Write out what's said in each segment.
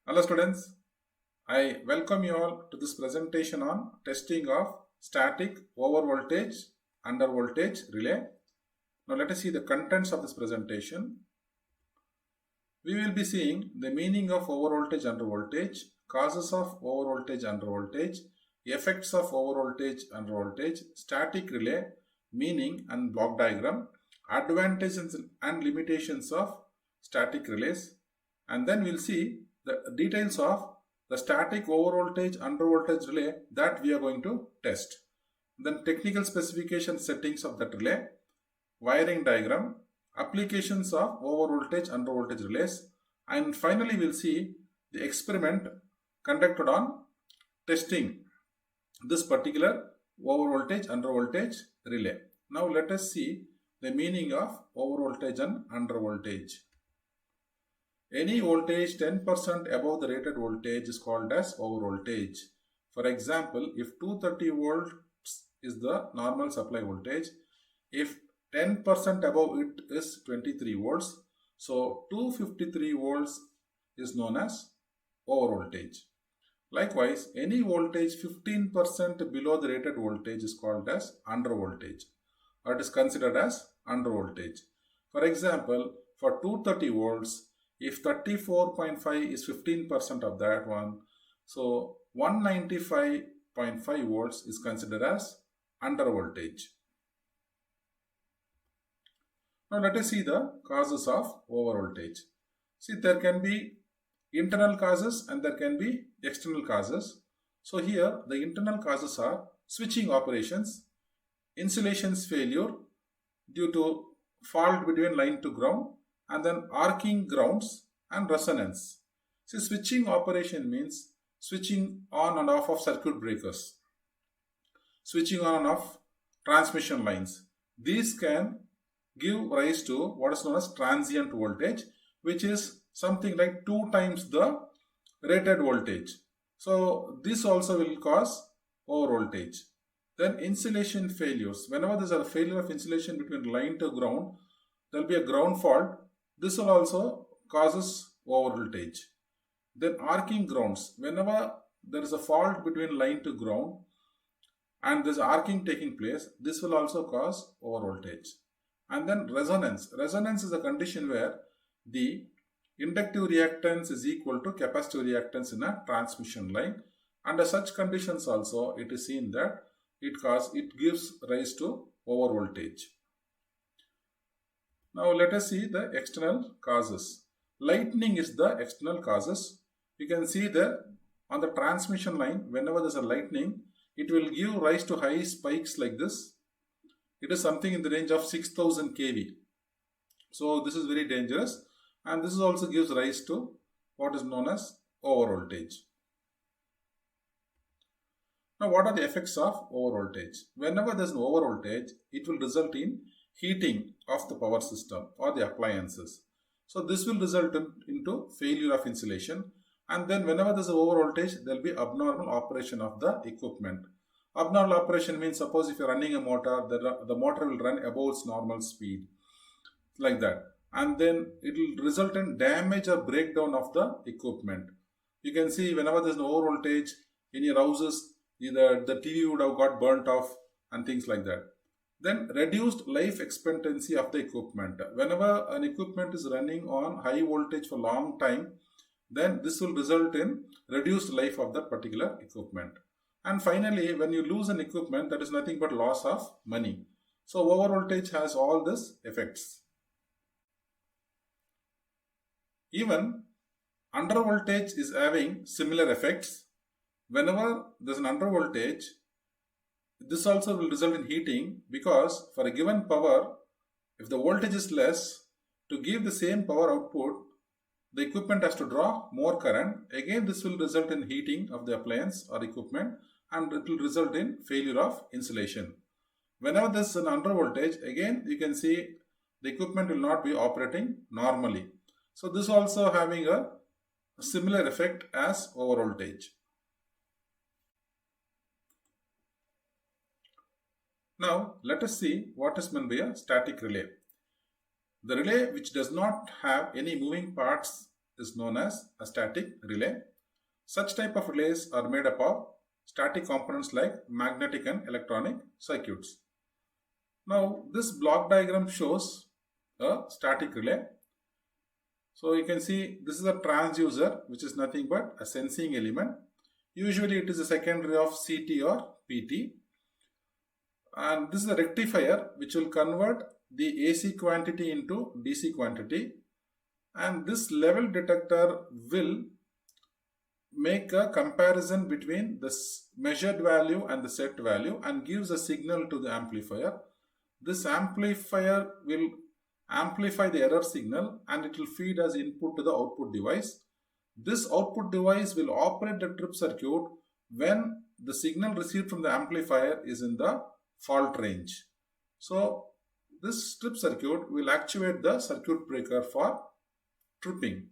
Hello students, I welcome you all to this presentation on testing of static over voltage under voltage relay. Now let us see the contents of this presentation. We will be seeing the meaning of over voltage under voltage, causes of over voltage under voltage, effects of over voltage under voltage, static relay, meaning and block diagram, advantages and limitations of static relays, and then we'll see the details of the static over voltage under voltage relay that we are going to test. Then technical specification settings of that relay, wiring diagram, applications of over voltage under voltage relays, and finally we'll see the experiment conducted on testing this particular over voltage under voltage relay. Now let us see the meaning of over voltage and under voltage. Any voltage 10% above the rated voltage is called as over voltage. For example, if 230 volts is the normal supply voltage, if 10% above it is 23 volts, so 253 volts is known as over voltage. Likewise, any voltage 15% below the rated voltage is called as under voltage, or it is considered as under voltage. For example, for 230 volts, if 34.5 is 15% of that one, so 195.5 volts is considered as under voltage. Now let us see the causes of over voltage. See, there can be internal causes and there can be external causes. So here the internal causes are switching operations, insulation's failure due to fault between line to ground, and then arcing grounds and resonance. See, switching operation means switching on and off of circuit breakers, switching on and off transmission lines. These can give rise to what is known as transient voltage, which is something like 2 times the rated voltage. So this also will cause over voltage. Then insulation failures. Whenever there is a failure of insulation between line to ground, there will be a ground fault. This will also causes over voltage. Then arcing grounds. Whenever there is a fault between line to ground and there is arcing taking place, this will also cause over voltage. And then resonance. Resonance is a condition where the inductive reactance is equal to capacitive reactance in a transmission line. Under such conditions also, it is seen that it gives rise to over voltage. Now let us see the external causes. Lightning is the external causes. You can see that on the transmission line, whenever there is a lightning, it will give rise to high spikes like this. It is something in the range of 6000 kV. So this is very dangerous, and this also gives rise to what is known as over voltage. Now what are the effects of over voltage? Whenever there is an over voltage, it will result in heating of the power system or the appliances. So this will result into failure of insulation, and then whenever there is an over voltage, there will be abnormal operation of the equipment. Abnormal operation means, suppose if you are running a motor, the motor will run above its normal speed, like that, and then it will result in damage or breakdown of the equipment. You can see whenever there is an over voltage in your houses, either the TV would have got burnt off and things like that. Then reduced life expectancy of the equipment. Whenever an equipment is running on high voltage for long time, then this will result in reduced life of that particular equipment. And finally, when you lose an equipment, that is nothing but loss of money. So over voltage has all these effects. Even under voltage is having similar effects. Whenever there is an under voltage, this also will result in heating, because for a given power, if the voltage is less, to give the same power output, the equipment has to draw more current. Again, this will result in heating of the appliance or equipment, and it will result in failure of insulation. Whenever there is an under voltage, again you can see the equipment will not be operating normally. So this also having a similar effect as over voltage. Now let us see what is meant by a static relay. The relay which does not have any moving parts is known as a static relay. Such type of relays are made up of static components like magnetic and electronic circuits. Now this block diagram shows a static relay. So you can see this is a transducer, which is nothing but a sensing element. Usually it is a secondary of CT or PT. And this is a rectifier which will convert the AC quantity into DC quantity. And this level detector will make a comparison between the measured value and the set value and gives a signal to the amplifier. This amplifier will amplify the error signal and it will feed as input to the output device. This output device will operate the trip circuit when the signal received from the amplifier is in the fault range. So this trip circuit will actuate the circuit breaker for tripping.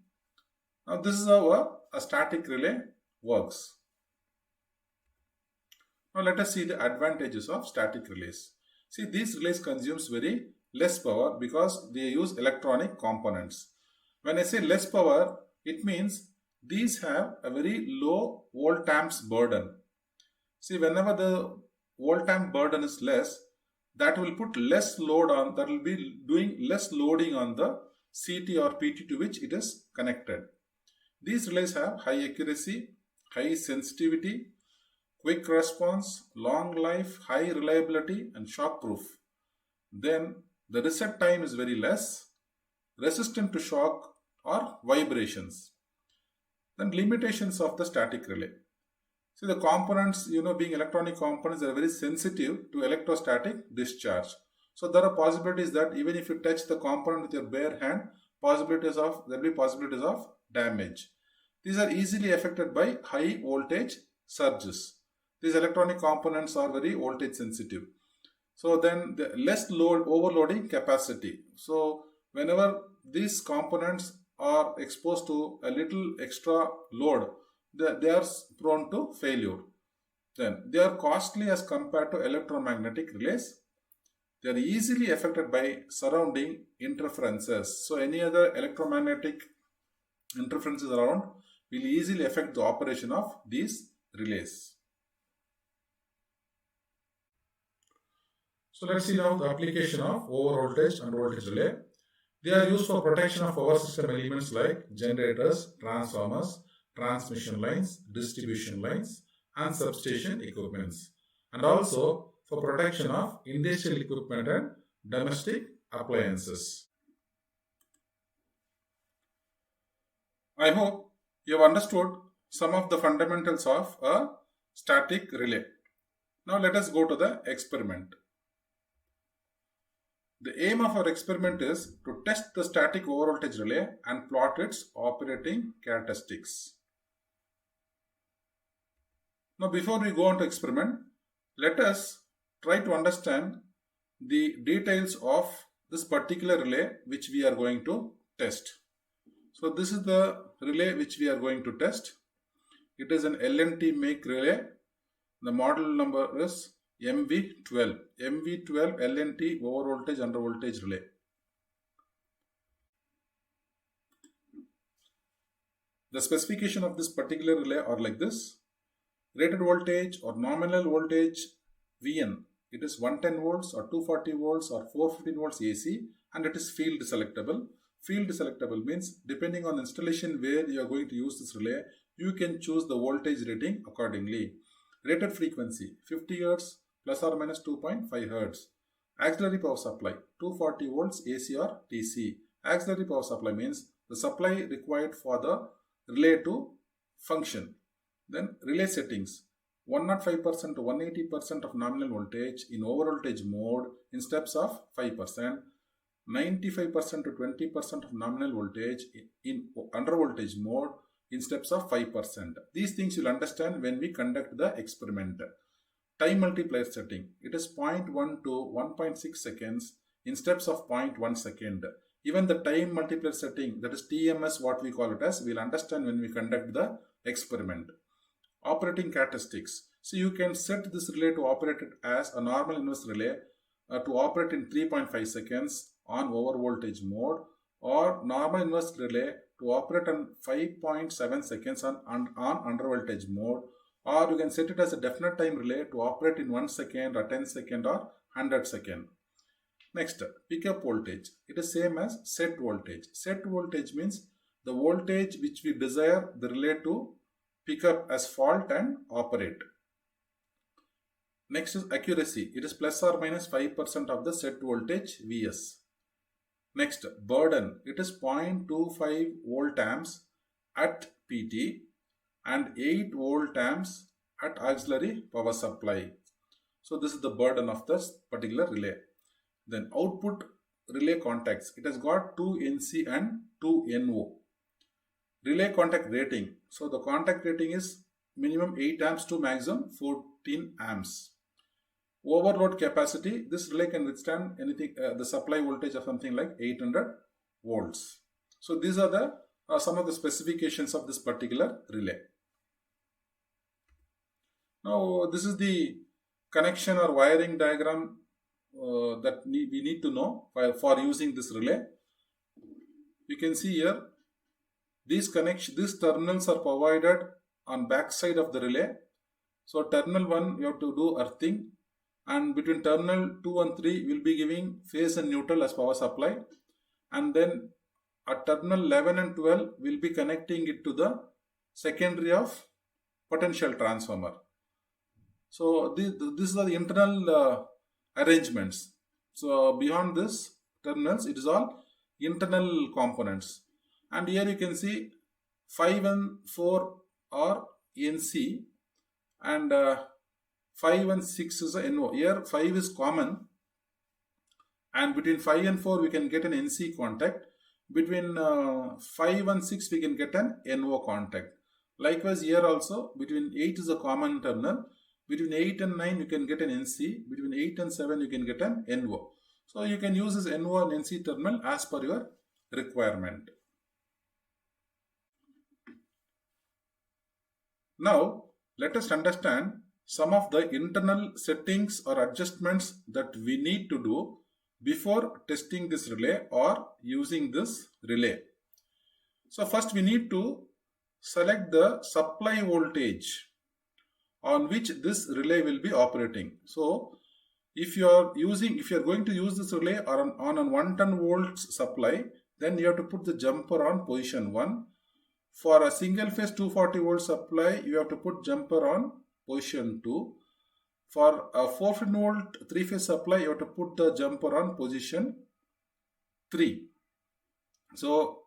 Now this is how a static relay works. Now let us see the advantages of static relays. See, these relays consumes very less power because they use electronic components. When I say less power, it means these have a very low volt-amps burden. See, whenever the volt-amp burden is less, that will put less load on, that will be doing less loading on the CT or PT to which it is connected. These relays have high accuracy, high sensitivity, quick response, long life, high reliability and shock proof. Then the reset time is very less, resistant to shock or vibrations. Then limitations of the static relay. See, the components, being electronic components, they are very sensitive to electrostatic discharge. So there are possibilities that even if you touch the component with your bare hand, there will be possibilities of damage. These are easily affected by high voltage surges. These electronic components are very voltage sensitive. So then the less load overloading capacity. So whenever these components are exposed to a little extra load, they are prone to failure. Then they are costly as compared to electromagnetic relays. They are easily affected by surrounding interferences. So any other electromagnetic interferences around will easily affect the operation of these relays. So let's see now the application of over voltage and voltage relay. They are used for protection of power system elements like generators, transformers, transmission lines, distribution lines and substation equipments, and also for protection of industrial equipment and domestic appliances. I hope you have understood some of the fundamentals of a static relay. Now let us go to the experiment. The aim of our experiment is to test the static overvoltage relay and plot its operating characteristics. Now before we go on to experiment, let us try to understand the details of this particular relay which we are going to test. So this is the relay which we are going to test. It is an L&T make relay. The model number is MV12. MV12 L&T over voltage under voltage relay. The specification of this particular relay are like this. Rated voltage or nominal voltage VN. It is 110 volts or 240 volts or 415 volts AC, and it is field selectable. Field selectable means depending on the installation where you are going to use this relay, you can choose the voltage rating accordingly. Rated frequency 50 Hz plus or minus 2.5 Hz. Auxiliary power supply 240 volts AC or DC. Auxiliary power supply means the supply required for the relay to function. Then relay settings 105% to 180% of nominal voltage in over voltage mode in steps of 5%, 95% to 20% of nominal voltage in under voltage mode in steps of 5%. These things you'll understand when we conduct the experiment. Time multiplier setting, it is 0.1 to 1.6 seconds in steps of 0.1 second. Even the time multiplier setting, that is TMS, what we call it as, we'll understand when we conduct the experiment. Operating characteristics. So you can set this relay to operate it as a normal inverse relay to operate in 3.5 seconds on over voltage mode, or normal inverse relay to operate on 5.7 seconds on under voltage mode, or you can set it as a definite time relay to operate in 1 second or 10 second or 100 second. Next, pickup voltage. It is same as set voltage. Set voltage means the voltage which we desire the relay to pick up as fault and operate. Next is accuracy. It is plus or minus 5% of the set voltage Vs. Next, burden. It is 0.25 volt amps at PT and 8 volt amps at auxiliary power supply. So this is the burden of this particular relay. Then output relay contacts. It has got 2 NC and 2 NO. Relay contact rating. So the contact rating is minimum 8 amps to maximum 14 amps. Overload capacity. This relay can withstand anything, the supply voltage of something like 800 volts. So these are the some of the specifications of this particular relay. Now this is the connection or wiring diagram that we need to know for using this relay. You can see here these terminals are provided on back side of the relay. So terminal 1 you have to do earthing, and between terminal 2 and 3 will be giving phase and neutral as power supply, and then at terminal 11 and 12 will be connecting it to the secondary of potential transformer. So these are the internal arrangements. So beyond this terminals, it is all internal components. And here you can see 5 and 4 are NC and 5 and 6 is a NO. Here 5 is common, and between 5 and 4 we can get an NC contact. Between 5 and 6 we can get an NO contact. Likewise here also between 8 is a common terminal. Between 8 and 9 you can get an NC. Between 8 and 7 you can get an NO. So you can use this NO and NC terminal as per your requirement. Now let us understand some of the internal settings or adjustments that we need to do before testing this relay or using this relay. So first we need to select the supply voltage on which this relay will be operating. So if you are going to use this relay on a 110 volts supply, then you have to put the jumper on position 1. For a single phase 240 volt supply, you have to put jumper on position 2. For a 450 volt 3-phase supply, you have to put the jumper on position 3. So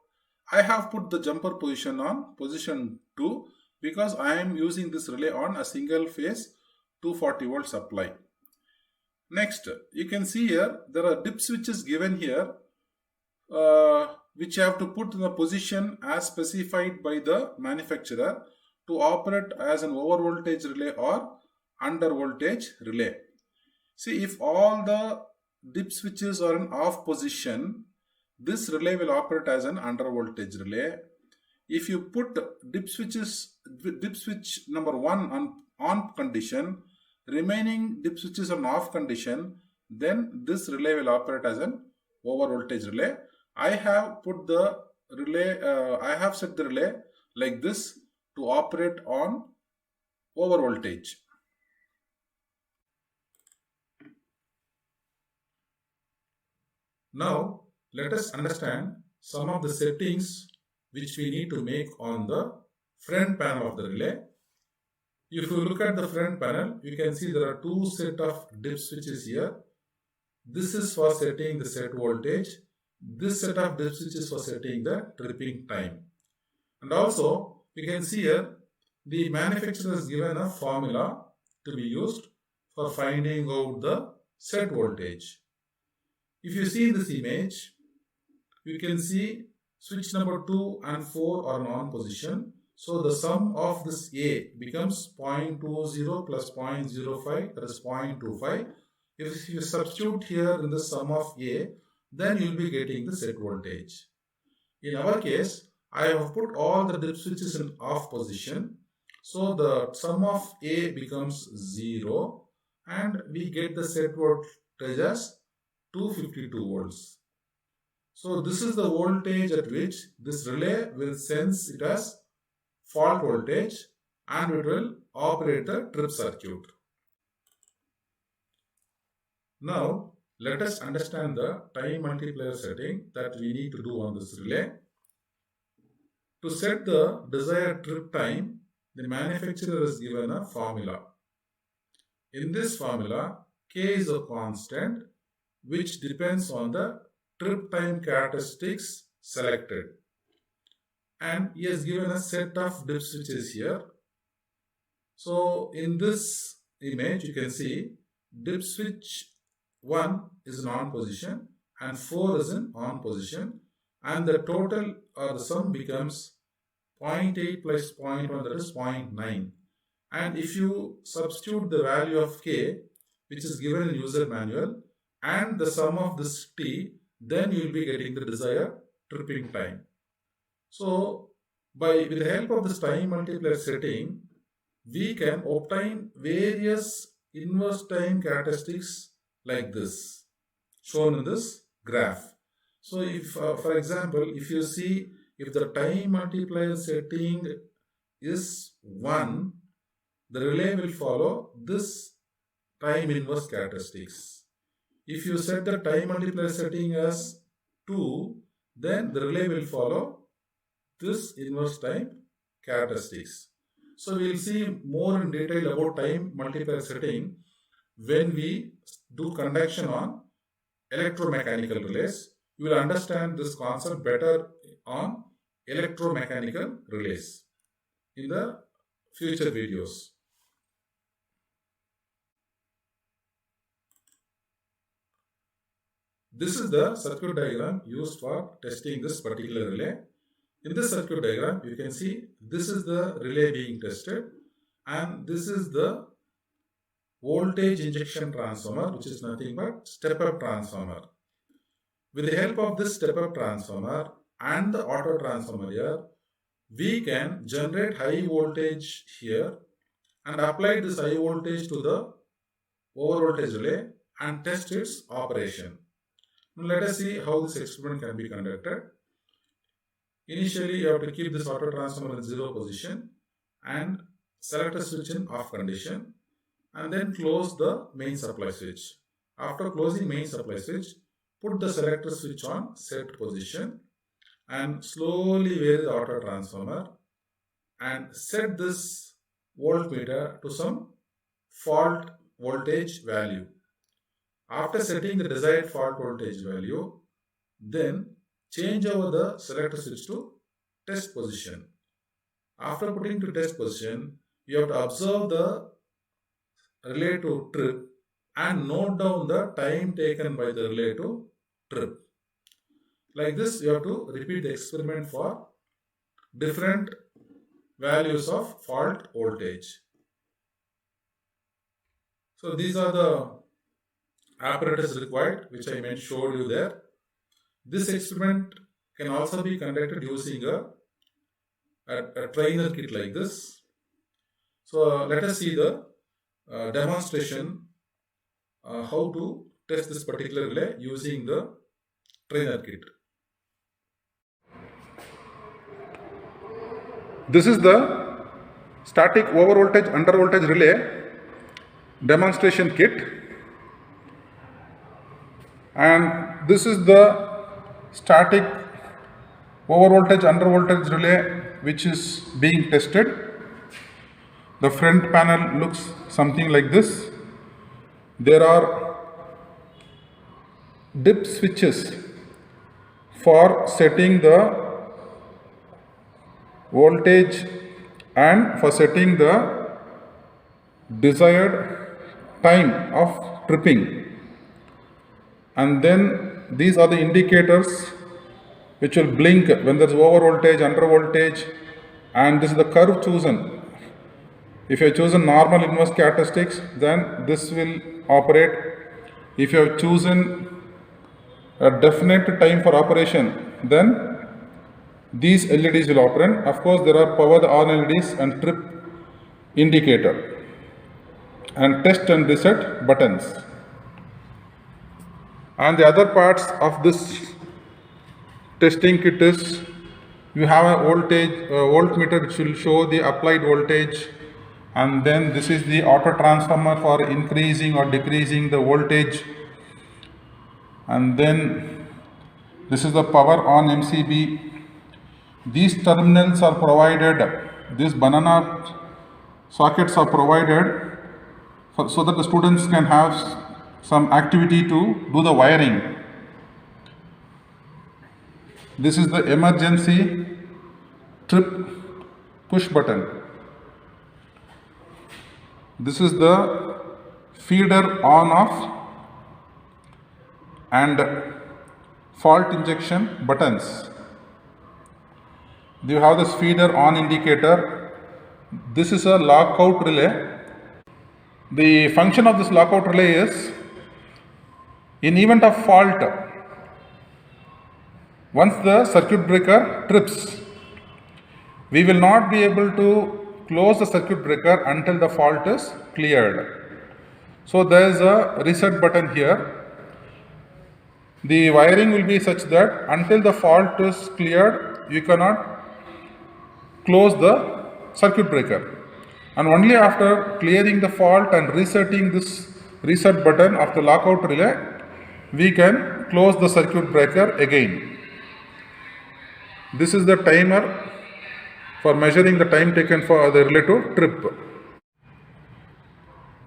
I have put the jumper position on position 2 because I am using this relay on a single phase 240 volt supply. Next, you can see here there are dip switches given here which you have to put in the position as specified by the manufacturer to operate as an over voltage relay or under voltage relay. See, if all the dip switches are in off position, this relay will operate as an under voltage relay. If you put dip switch number 1 on condition, remaining dip switches on off condition, then this relay will operate as an over voltage relay. I have put the relay, I have set the relay like this to operate on over voltage. Now let us understand some of the settings which we need to make on the front panel of the relay. If you look at the front panel, you can see there are 2 sets of dip switches here. This is for setting the set voltage. This set of dip switches for setting the tripping time. And also, you can see here, the manufacturer has given a formula to be used for finding out the set voltage. If you see this image, you can see switch number 2 and 4 are in on position. So the sum of this A becomes 0.20 plus 0.05, that is 0.25. If you substitute here in the sum of A, then you will be getting the set voltage. In our case, I have put all the dip switches in off position. So the sum of A becomes 0 and we get the set voltage as 252 volts. So this is the voltage at which this relay will sense it as fault voltage and it will operate the trip circuit. Now let us understand the time multiplier setting that we need to do on this relay. To set the desired trip time, the manufacturer has given a formula. In this formula, K is a constant which depends on the trip time characteristics selected. And he has given a set of dip switches here. So in this image, you can see dip switch 1 is in on position and 4 is in on position, and the total or the sum becomes 0.8 plus 0.1, that is 0.9. And if you substitute the value of K, which is given in user manual, and the sum of this T, then you will be getting the desired tripping time. So with the help of this time multiplier setting, we can obtain various inverse time characteristics like this, shown in this graph. So if, for example, if you see, if the time multiplier setting is 1, the relay will follow this time inverse characteristics. If you set the time multiplier setting as 2, then the relay will follow this inverse time characteristics. So we will see more in detail about time multiplier setting when we do conduction on electromechanical relays. You will understand this concept better on electromechanical relays in the future videos. This is the circuit diagram used for testing this particular relay. In this circuit diagram, you can see this is the relay being tested, and this is the voltage injection transformer, which is nothing but step-up transformer. With the help of this step-up transformer and the auto transformer here, we can generate high voltage here and apply this high voltage to the over voltage relay and test its operation. Now let us see how this experiment can be conducted. Initially, you have to keep this auto transformer in 0 position and select a switch in off condition, and then close the main supply switch. After closing main supply switch, put the selector switch on set position and slowly vary the auto transformer and set this voltmeter to some fault voltage value. After setting the desired fault voltage value, then change over the selector switch to test position. After putting to test position, you have to observe the relay to trip and note down the time taken by the relay to trip. Like this, you have to repeat the experiment for different values of fault voltage. So these are the apparatus required, which I showed you there. This experiment can also be conducted using a trainer kit like this. So let us see the demonstration how to test this particular relay using the trainer kit. This is the static over voltage under voltage relay demonstration kit, and this is the static over voltage under voltage relay which is being tested. The front panel looks something like this. There are dip switches for setting the voltage and for setting the desired time of tripping, and then these are the indicators which will blink when there is over voltage, under voltage, and this is the curve chosen. If you have chosen normal inverse characteristics, then this will operate. If you have chosen a definite time for operation, then these LEDs will operate. Of course, there are power on LEDs and trip indicator and test and reset buttons. And the other parts of this testing kit is, you have a voltmeter which will show the applied voltage, and then this is the auto transformer for increasing or decreasing the voltage, and then this is the power on MCB. These terminals are provided, these banana sockets are provided so that the students can have some activity to do the wiring. This is the emergency trip push button. This is the feeder on off and fault injection buttons. You have this feeder on indicator. This is a lockout relay. The function of this lockout relay is, in event of fault, once the circuit breaker trips, we will not be able to close the circuit breaker until the fault is cleared. So there is a reset button here. The wiring will be such that until the fault is cleared, you cannot close the circuit breaker, and only after clearing the fault and resetting this reset button of the lockout relay, we can close the circuit breaker again. This is the timer for measuring the time taken for the relay to trip.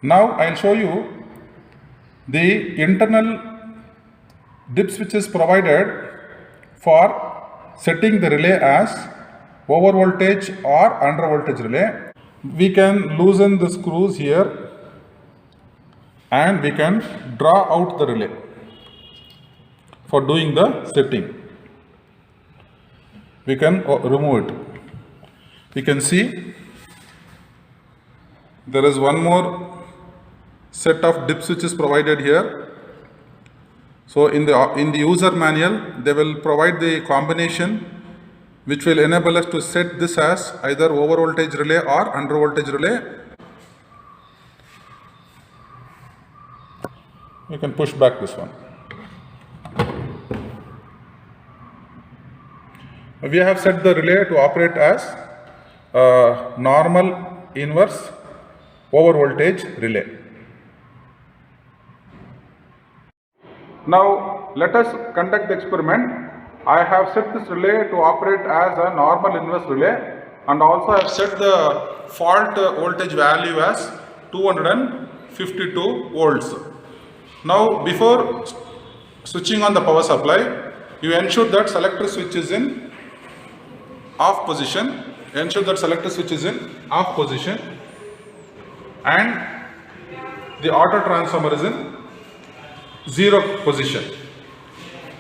Now I will show you the internal dip switches provided for setting the relay as over voltage or under voltage relay. We can loosen the screws here and we can draw out the relay for doing the setting. We can remove it. We can see there is one more set of dip switches provided here. So in the user manual, they will provide the combination which will enable us to set this as either over voltage relay or under voltage relay. You can push back this one. We have set the relay to operate as normal inverse over voltage relay. Now let us conduct the experiment. I have set this relay to operate as a normal inverse relay, and also I have set the fault voltage value as 252 volts. Now before switching on the power supply, you ensure that selector switch is in off position. Ensure that selector switch is in off position and the auto transformer is in 0 position.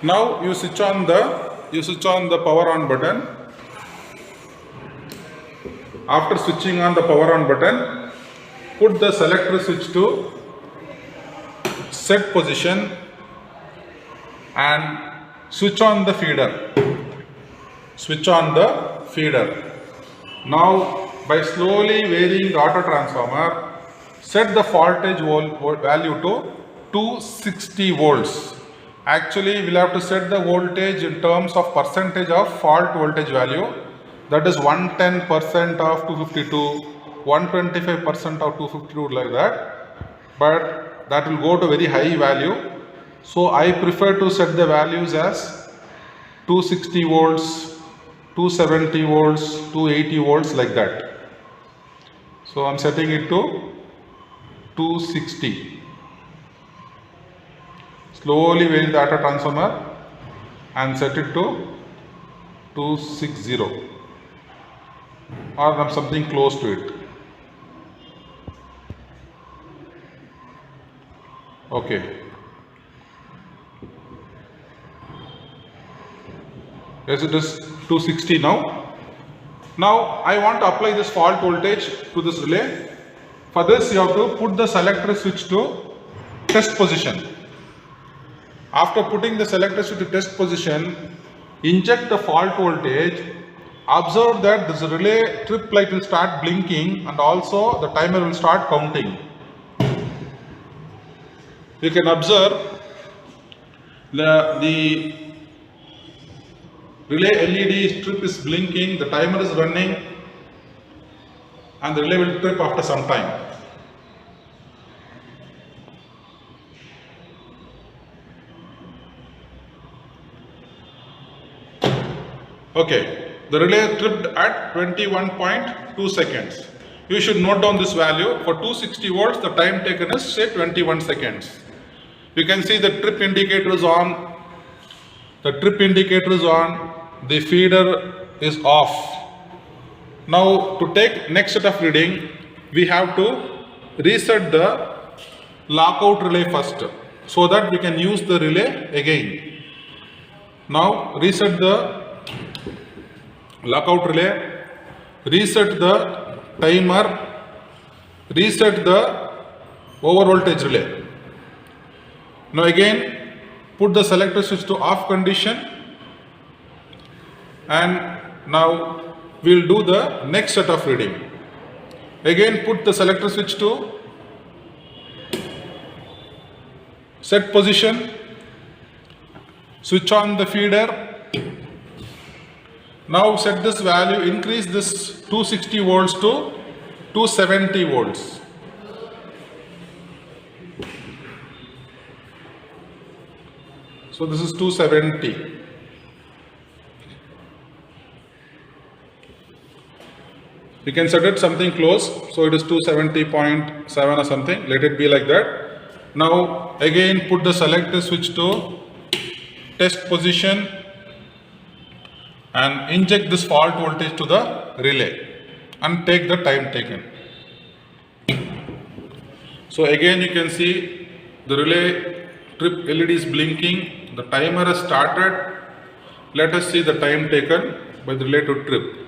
Now you switch on the power on button. After switching on the power on button, put the selector switch to set position and switch on the feeder. Switch on the feeder. Now by slowly varying the auto transformer, set the voltage value to 260 volts. Actually, we will have to set the voltage in terms of percentage of fault voltage value. That is 110% of 252, 125% of 252, like that. But that will go to very high value. So I prefer to set the values as 260 volts, 270 volts, 280 volts, like that. So I am setting it to 260. Slowly vary the auto transformer and set it to 260 or something close to it. Okay. Yes, it is 260 now. Now I want to apply this fault voltage to this relay. For this you have to put the selector switch to test position. After putting the selector switch to test position, inject the fault voltage. Observe that this relay trip light will start blinking and also the timer will start counting. You can observe the relay LED strip is blinking, the timer is running, and the relay will trip after some time. Okay, the relay tripped at 21.2 seconds. You should note down this value. For 260 volts, the time taken is say 21 seconds. You can see the trip indicator is on. The trip indicator is on. The feeder is off. Now to take next set of reading, we have to reset the lockout relay first so that we can use the relay again. Now reset the lockout relay, reset the timer, reset the over voltage relay. Now again put the selector switch to off condition, and now we will do the next set of reading. Again put the selector switch to set position, switch on the feeder. Now set this value, increase this 260 volts to 270 volts. So this is 270. You can set it something close, so it is 270.7 or something, let it be like that. Now again put the selector switch to test position and inject this fault voltage to the relay and take the time taken. So again you can see the relay trip LED is blinking, the timer has started. Let us see the time taken by the relay to trip.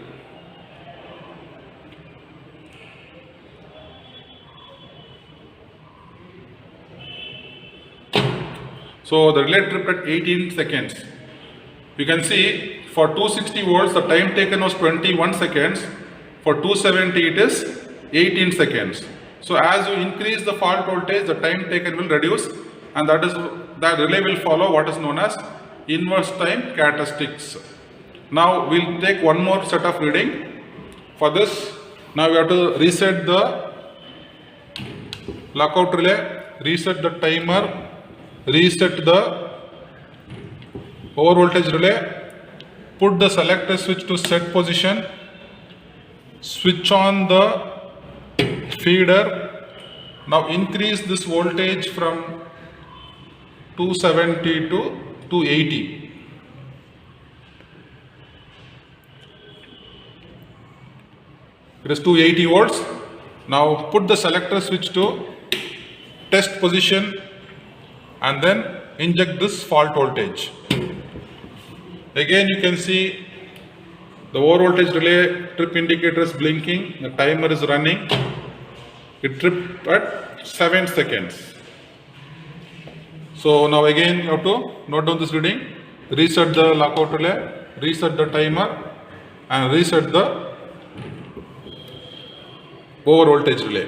So the relay tripped at 18 seconds. You can see for 260 volts the time taken was 21 seconds. For 270 it is 18 seconds. So as you increase the fault voltage, the time taken will reduce, and that relay will follow what is known as inverse time characteristics. Now we will take one more set of reading. For this, now we have to reset the lockout relay, reset the timer, reset the over voltage relay, put the selector switch to set position, switch on the feeder. Now increase this voltage from 270 to 280. It is 280 volts. Now put the selector switch to test position and then inject this fault voltage. Again you can see the over voltage relay trip indicator is blinking, the timer is running. It tripped at 7 seconds. So now again you have to note down this reading, reset the lockout relay, reset the timer and reset the over voltage relay.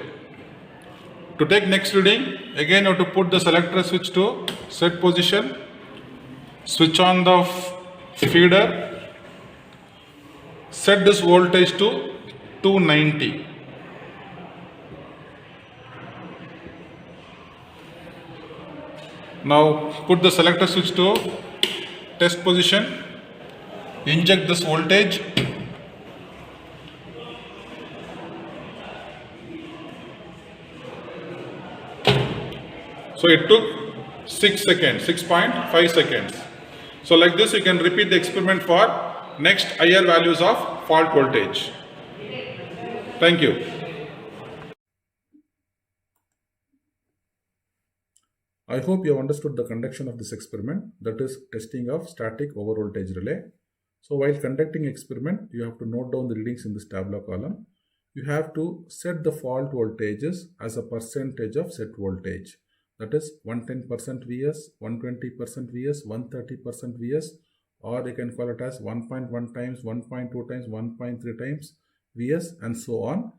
To take next reading, again you have to put the selector switch to set position, switch on the feeder, set this voltage to 290. Now put the selector switch to test position, inject this voltage, so it took 6 seconds, 6.5 seconds. So like this you can repeat the experiment for next higher values of fault voltage. Thank you. I hope you have understood the conduction of this experiment, that is testing of static over voltage relay. So while conducting experiment, you have to note down the readings in this tabular column. You have to set the fault voltages as a percentage of set voltage. That is 110% Vs, 120% Vs, 130% Vs, or you can call it as 1.1 times, 1.2 times, 1.3 times Vs and so on.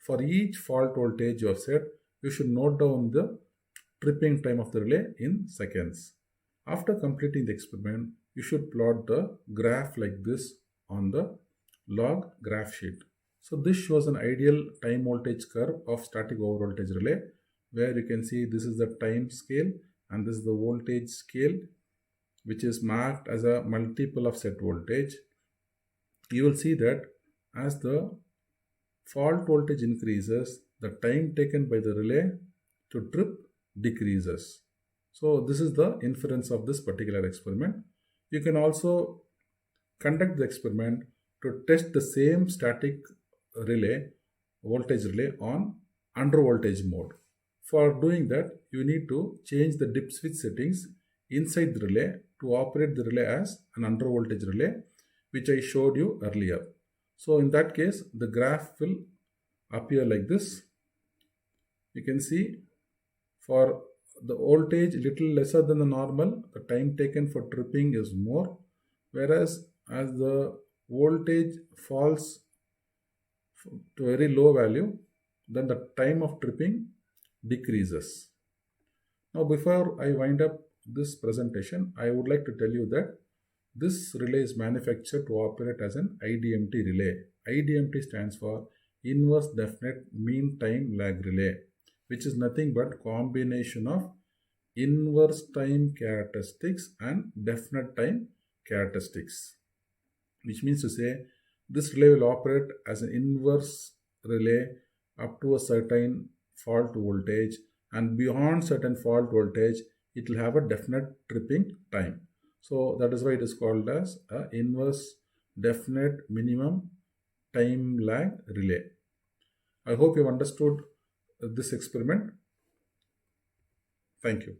For each fault voltage you have set, you should note down the tripping time of the relay in seconds. After completing the experiment, you should plot the graph like this on the log graph sheet. So this shows an ideal time voltage curve of static over voltage relay, where you can see this is the time scale and this is the voltage scale, which is marked as a multiple of set voltage. You will see that as the fault voltage increases, the time taken by the relay to trip decreases. So this is the inference of this particular experiment. You can also conduct the experiment to test the same static voltage relay on under voltage mode. For doing that, you need to change the dip switch settings inside the relay to operate the relay as an under voltage relay, which I showed you earlier. So in that case, the graph will appear like this. You can see for the voltage little lesser than the normal, the time taken for tripping is more, whereas as the voltage falls to a very low value, then the time of tripping decreases. Now before I wind up this presentation, I would like to tell you that this relay is manufactured to operate as an IDMT relay. IDMT stands for Inverse Definite Mean Time Lag Relay, which is nothing but combination of inverse time characteristics and definite time characteristics, which means to say this relay will operate as an inverse relay up to a certain fault voltage, and beyond certain fault voltage it will have a definite tripping time. So that is why it is called as a inverse definite minimum time lag relay. I hope you have understood this experiment. Thank you.